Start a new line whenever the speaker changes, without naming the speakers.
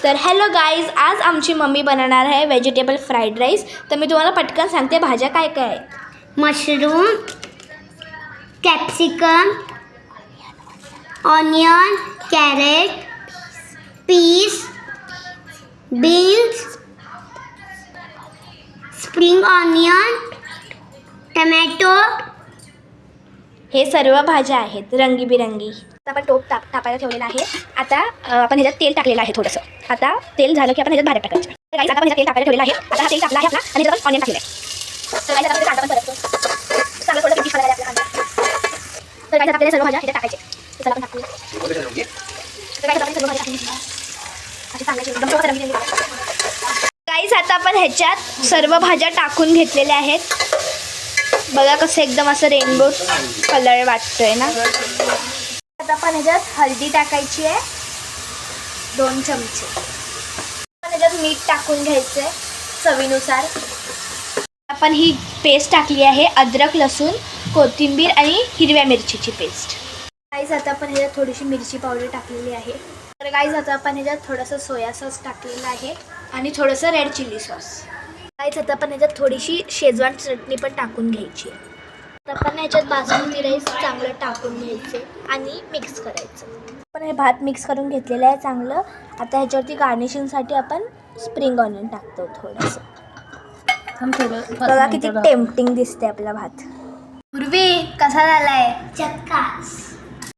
तर hello guys, आज आमची मम्मी बनवणार आहे व्हेजिटेबल फ्राईड राईस. तर मी तुम्हाला पटकन सांगते भाज्या काय काय आहेत.
Mushroom, capsicum, onion, carrot, peas, beans, spring onion, tomato.
हे सर्व भाज्या आहेत रंगीबिरंगी. आता आपण टोप तापायला ठेवलेला आहे. आता आपण ह्याच्यात तेल टाकलेलं आहे थोडंसं. आता तेल झालं की आपण ह्याच्यात भाज्या टाकायच्या. तर गाईज आता आपण ह्याच्यात तेल टाकायला ठेवलेलं आहे. आता हा तेल टाकला आहे आपला आणि ह्याच्यात ऑनियन टाकलेलं आहे. तर गाईज आता कांदा पण परततो. चांगलं थोडं पिंकिश करायला आपला कांदा. तर गाईज आपल्याला सर्व भाज्या ह्याच्यात टाकायचे. तर चला आपण टाकूया. तर गाईज आपण सर्व भाज्या टाकून घेतल्या. अशी चांगली एकदम रंगीबिरंगी भाज्या. गाईज आता आपण ह्याच्यात सर्व भाज्या टाकून घेतलेल्या आहेत. बघा कसं एकदम असं रेनबो कलर वाटतोय ना. आता आपण ह्याच्यात हळदी टाकायची आहे 2 चमचे. आपण ह्याच्यात मीठ टाकून घ्यायचं आहे चवीनुसार. आपण ही पेस्ट टाकली आहे अद्रक, लसूण, कोथिंबीर आणि हिरव्या मिरचीची पेस्ट. गाईज आता आपण ह्याच्यात थोडीशी मिरची पावडर टाकलेली आहे. तर गाईज आता आपण ह्याच्यात थोडंसं सोया सॉस टाकलेलं आहे आणि थोडंसं रेड चिली सॉस. गाईज आता आपण ह्याच्यात थोडीशी शेजवान चटणी पण टाकून घ्यायची आहे. आता आपण ह्याच्यात बासमती राईस चांगलं टाकून घ्यायचे आणि मिक्स करायचं. आपण हे भात मिक्स करून घेतलेलं आहे चांगलं. आता ह्याच्यावरती गार्निशिंगसाठी आपण स्प्रिंग ऑनियन टाकतो थोडंसं. बघा किती टेम्पटिंग दिसते आपला भात. पूर्वी कसा झालाय?
चक्कास.